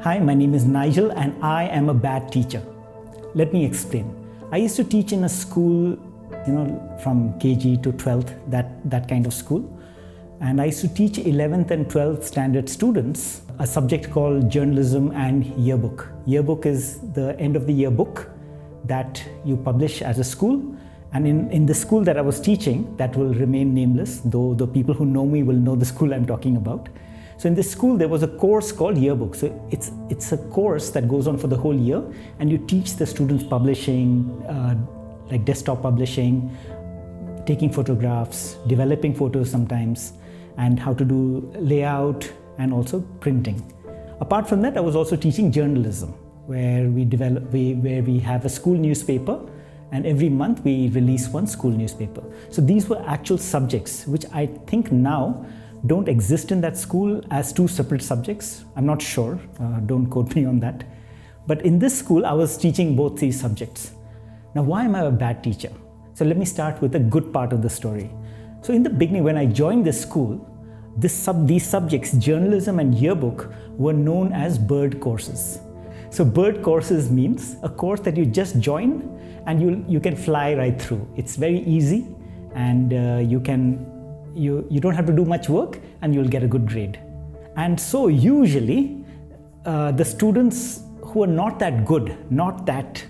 Hi, my name is Nigel and I am a bad teacher. Let me explain. I used to teach in a school, from KG to 12th, that kind of school. And I used to teach 11th and 12th standard students a subject called journalism and yearbook. Yearbook is the end of the year book that you publish as a school. And in the school that I was teaching, that will remain nameless, though the people who know me will know the school I'm talking about. So in this school, there was a course called Yearbook. So it's a course that goes on for the whole year, and you teach the students publishing, like desktop publishing, taking photographs, developing photos sometimes, and how to do layout and also printing. Apart from that, I was also teaching journalism, where we have a school newspaper, and every month we release one school newspaper. So these were actual subjects, which I think now don't exist in that school as two separate subjects. I'm not sure, don't quote me on that. But in this school, I was teaching both these subjects. Now, why am I a bad teacher? So let me start with the good part of the story. So in the beginning, when I joined this school, these subjects, journalism and yearbook, were known as bird courses. So bird courses means a course that you just join and you can fly right through. It's very easy, and you don't have to do much work and you'll get a good grade. And so usually the students who are not that good, not that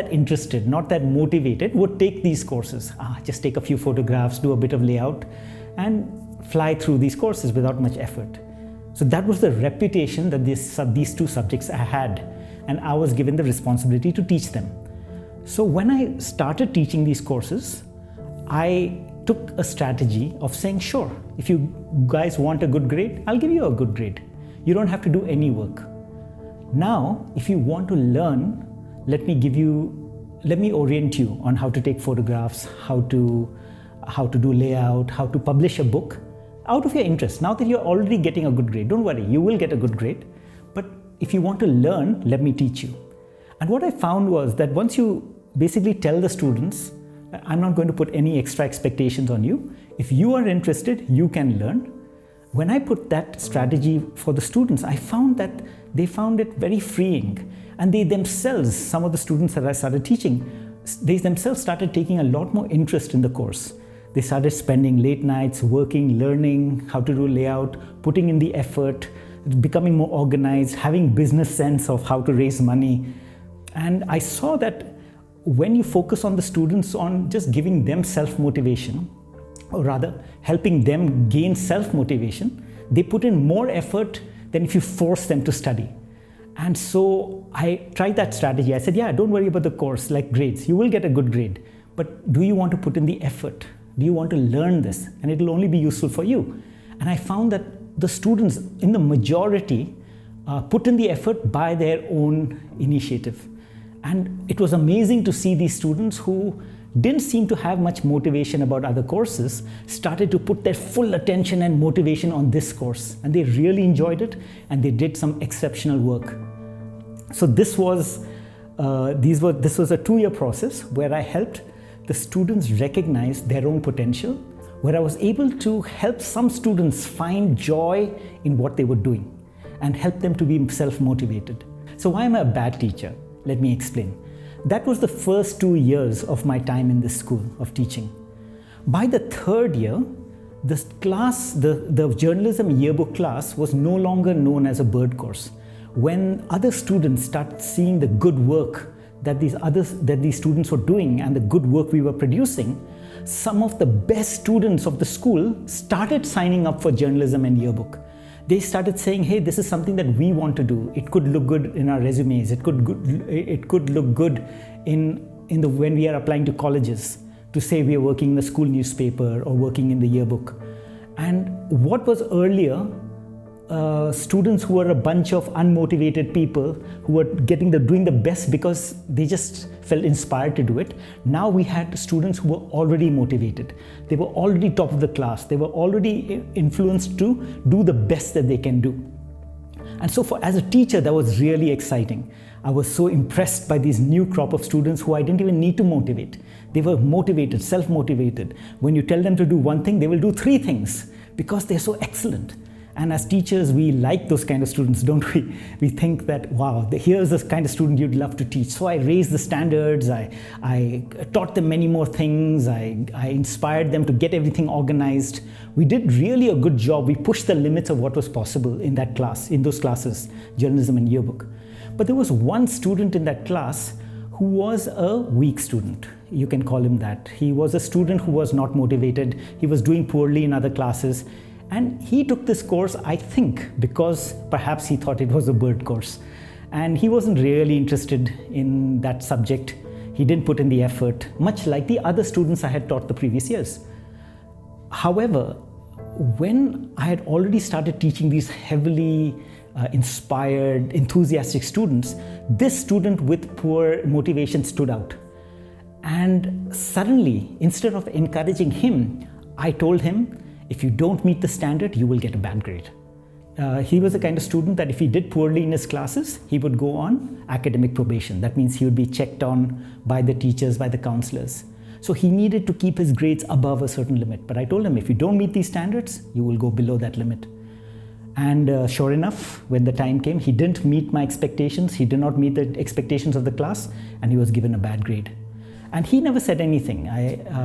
interested, not that motivated would take these courses. Just take a few photographs, do a bit of layout and fly through these courses without much effort. So that was the reputation that these two subjects I had, and I was given the responsibility to teach them. So when I started teaching these courses, I took a strategy of saying, sure, if you guys want a good grade, I'll give you a good grade. You don't have to do any work. Now, if you want to learn, let me orient you on how to take photographs, how to do layout, how to publish a book out of your interest. Now that you're already getting a good grade, don't worry, you will get a good grade. But if you want to learn, let me teach you. And what I found was that once you basically tell the students, I'm not going to put any extra expectations on you. If you are interested, you can learn. When I put that strategy for the students, I found that they found it very freeing. And they themselves, some of the students that I started teaching, they themselves started taking a lot more interest in the course. They started spending late nights working, learning how to do layout, putting in the effort, becoming more organized, having business sense of how to raise money. And I saw that when you focus on the students on just giving them self-motivation, or rather helping them gain self-motivation, they put in more effort than if you force them to study. And so I tried that strategy. I said, yeah, don't worry about the course, like grades. You will get a good grade. But do you want to put in the effort? Do you want to learn this? And it will only be useful for you. And I found that the students in the majority put in the effort by their own initiative. And it was amazing to see these students who didn't seem to have much motivation about other courses started to put their full attention and motivation on this course. And they really enjoyed it, and they did some exceptional work. So this was a 2-year process where I helped the students recognize their own potential, where I was able to help some students find joy in what they were doing and help them to be self-motivated. So why am I a bad teacher? Let me explain. That was the first 2 years of my time in this school of teaching. By the 3rd year, this class, the journalism yearbook class, was no longer known as a bird course. When other students started seeing the good work that these students were doing and the good work we were producing, some of the best students of the school started signing up for journalism and yearbook. They started saying, hey, this is something that we want to do. It could look good in our resumes. It could look good when we are applying to colleges to say we are working in the school newspaper or working in the yearbook. And what was earlier students who were a bunch of unmotivated people who were doing the best because they just felt inspired to do it. Now we had students who were already motivated. They were already top of the class. They were already influenced to do the best that they can do. And so as a teacher, that was really exciting. I was so impressed by these new crop of students who I didn't even need to motivate. They were motivated, self-motivated. When you tell them to do one thing, they will do 3 things because they're so excellent. And as teachers, we like those kind of students, don't we? We think that, wow, here's the kind of student you'd love to teach. So I raised the standards, I taught them many more things, I inspired them to get everything organized. We did really a good job. We pushed the limits of what was possible in that class, in those classes, journalism and yearbook. But there was one student in that class who was a weak student. You can call him that. He was a student who was not motivated. He was doing poorly in other classes. And he took this course, I think, because perhaps he thought it was a bird course. And he wasn't really interested in that subject. He didn't put in the effort, much like the other students I had taught the previous years. However, when I had already started teaching these heavily inspired, enthusiastic students, this student with poor motivation stood out. And suddenly, instead of encouraging him, I told him, if you don't meet the standard, you will get a bad grade. He was the kind of student that if he did poorly in his classes, he would go on academic probation. That means he would be checked on by the teachers, by the counselors. So he needed to keep his grades above a certain limit. But I told him, if you don't meet these standards, you will go below that limit. And sure enough, when the time came, he didn't meet my expectations. He did not meet the expectations of the class, and he was given a bad grade. And he never said anything.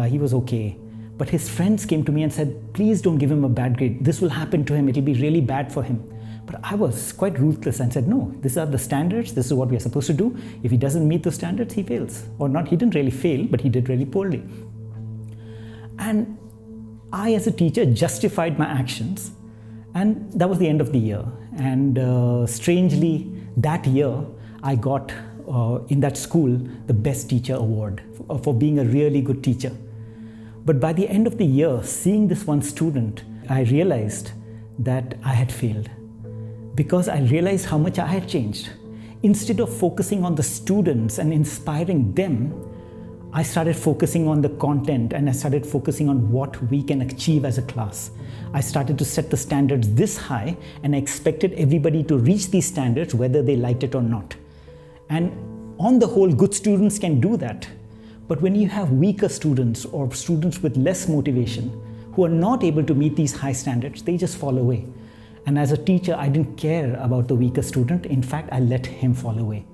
He was okay. But his friends came to me and said, please don't give him a bad grade. This will happen to him. It'll be really bad for him. But I was quite ruthless and said, no, these are the standards. This is what we are supposed to do. If he doesn't meet those standards, he fails. Or not, he didn't really fail, but he did really poorly. And I, as a teacher, justified my actions. And that was the end of the year. And strangely, that year, I got, in that school, the Best Teacher Award for being a really good teacher. But by the end of the year, seeing this one student, I realized that I had failed, because I realized how much I had changed. Instead of focusing on the students and inspiring them, I started focusing on the content, and I started focusing on what we can achieve as a class. I started to set the standards this high, and I expected everybody to reach these standards whether they liked it or not. And on the whole, good students can do that. But when you have weaker students or students with less motivation who are not able to meet these high standards, they just fall away. And as a teacher, I didn't care about the weaker student. In fact, I let him fall away.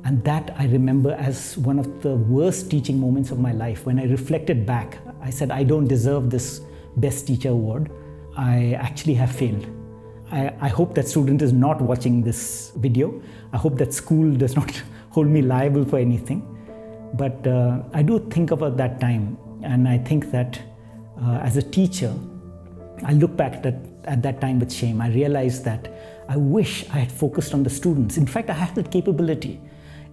And that I remember as one of the worst teaching moments of my life. When I reflected back, I said, I don't deserve this Best Teacher Award. I actually have failed. I hope that student is not watching this video. I hope that school does not hold me liable for anything. But I do think about that time, and I think that as a teacher, I look back at that time with shame. I realized that I wish I had focused on the students. In fact, I had that capability.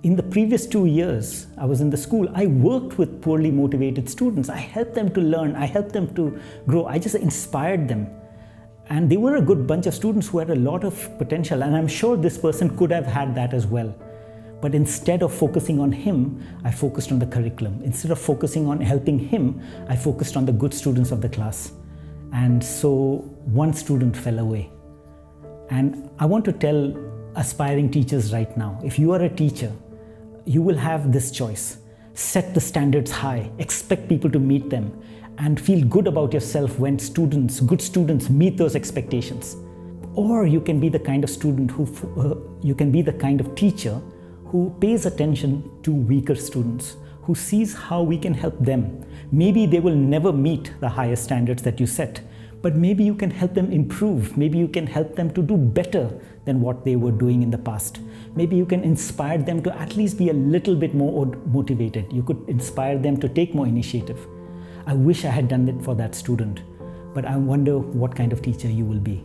In the previous 2 years I was in the school, I worked with poorly motivated students. I helped them to learn. I helped them to grow. I just inspired them. And they were a good bunch of students who had a lot of potential. And I'm sure this person could have had that as well. But instead of focusing on him, I focused on the curriculum. Instead of focusing on helping him, I focused on the good students of the class. And so one student fell away. And I want to tell aspiring teachers right now, if you are a teacher, you will have this choice. Set the standards high, expect people to meet them, and feel good about yourself when good students meet those expectations. Or you can be the kind of student you can be the kind of teacher who pays attention to weaker students, who sees how we can help them. Maybe they will never meet the highest standards that you set, but maybe you can help them improve. Maybe you can help them to do better than what they were doing in the past. Maybe you can inspire them to at least be a little bit more motivated. You could inspire them to take more initiative. I wish I had done it for that student, but I wonder what kind of teacher you will be.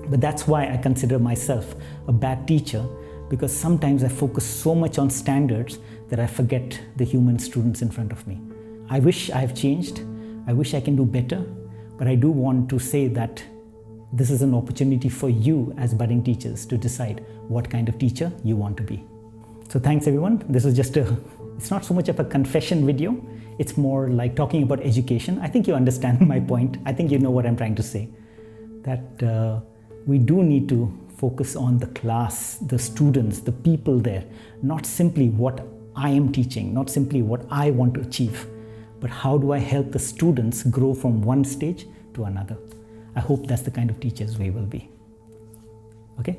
But that's why I consider myself a bad teacher, because sometimes I focus so much on standards that I forget the human students in front of me. I wish I have changed. I wish I can do better, but I do want to say that this is an opportunity for you as budding teachers to decide what kind of teacher you want to be. So thanks everyone. This is it's not so much of a confession video. It's more like talking about education. I think you understand my point. I think you know what I'm trying to say. That we do need to focus on the class, the students, the people there, not simply what I am teaching, not simply what I want to achieve, but how do I help the students grow from one stage to another. I hope that's the kind of teachers we will be. Okay.